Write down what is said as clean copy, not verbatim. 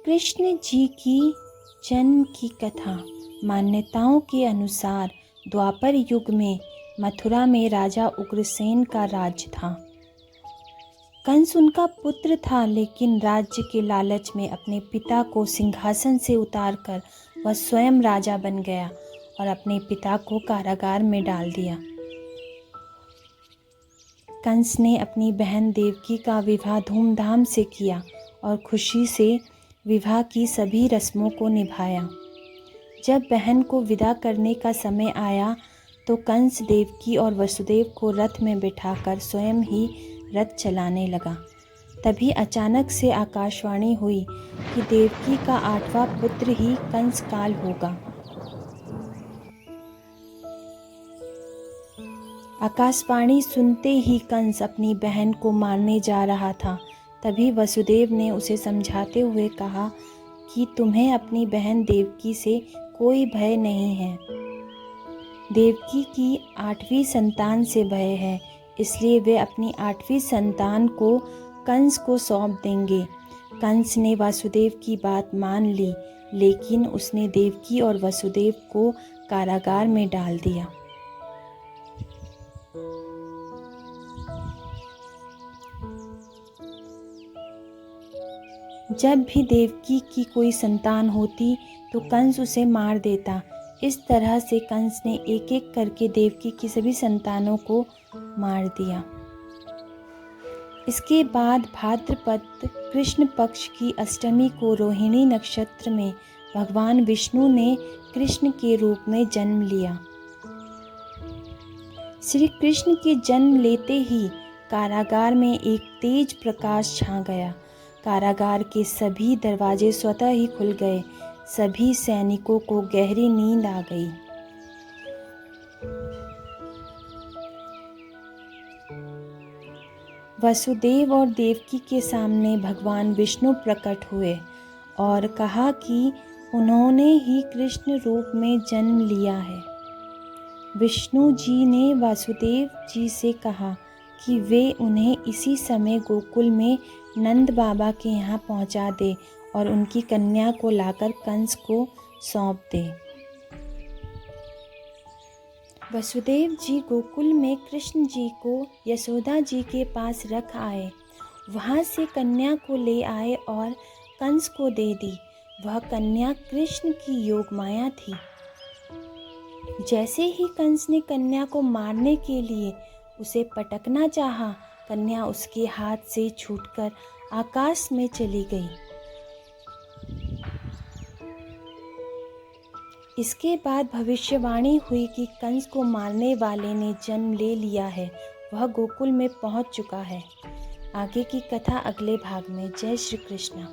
कृष्ण जी की जन्म की कथा। मान्यताओं के अनुसार द्वापर युग में मथुरा में राजा उग्रसेन का राज्य था। कंस उनका पुत्र था, लेकिन राज्य के लालच में अपने पिता को सिंहासन से उतारकर वह स्वयं राजा बन गया और अपने पिता को कारागार में डाल दिया। कंस ने अपनी बहन देवकी का विवाह धूमधाम से किया और खुशी से विवाह की सभी रस्मों को निभाया। जब बहन को विदा करने का समय आया तो कंस देवकी और वसुदेव को रथ में बिठाकर स्वयं ही रथ चलाने लगा। तभी अचानक से आकाशवाणी हुई कि देवकी का 8वां पुत्र ही कंस काल होगा। आकाशवाणी सुनते ही कंस अपनी बहन को मारने जा रहा था। तभी वसुदेव ने उसे समझाते हुए कहा कि तुम्हें अपनी बहन देवकी से कोई भय नहीं है। देवकी की 8वीं संतान से भय है, इसलिए वे अपनी 8वीं संतान को कंस को सौंप देंगे। कंस ने वासुदेव की बात मान ली, लेकिन उसने देवकी और वसुदेव को कारागार में डाल दिया। जब भी देवकी की कोई संतान होती तो कंस उसे मार देता। इस तरह से कंस ने एक एक करके देवकी की सभी संतानों को मार दिया। इसके बाद भाद्रपद कृष्ण पक्ष की अष्टमी को रोहिणी नक्षत्र में भगवान विष्णु ने कृष्ण के रूप में जन्म लिया। श्री कृष्ण के जन्म लेते ही कारागार में एक तेज प्रकाश छा गया। कारागार के सभी दरवाजे स्वतः ही खुल गए। सभी सैनिकों को गहरी नींद आ गई। वसुदेव और देवकी के सामने भगवान विष्णु प्रकट हुए और कहा कि उन्होंने ही कृष्ण रूप में जन्म लिया है। विष्णु जी ने वासुदेव जी से कहा कि वे उन्हें इसी समय गोकुल में नंद बाबा के यहाँ पहुँचा दे और उनकी कन्या को लाकर कंस को सौंप दे। वसुदेव जी गोकुल में कृष्ण जी को यशोदा जी के पास रख आए। वहाँ से कन्या को ले आए और कंस को दे दी। वह कन्या कृष्ण की योगमाया थी। जैसे ही कंस ने कन्या को मारने के लिए उसे पटकना चाहा, कन्या उसके हाथ से छूटकर आकाश में चली गई। इसके बाद भविष्यवाणी हुई कि कंस को मारने वाले ने जन्म ले लिया है। वह गोकुल में पहुंच चुका है। आगे की कथा अगले भाग में। जय श्री कृष्ण।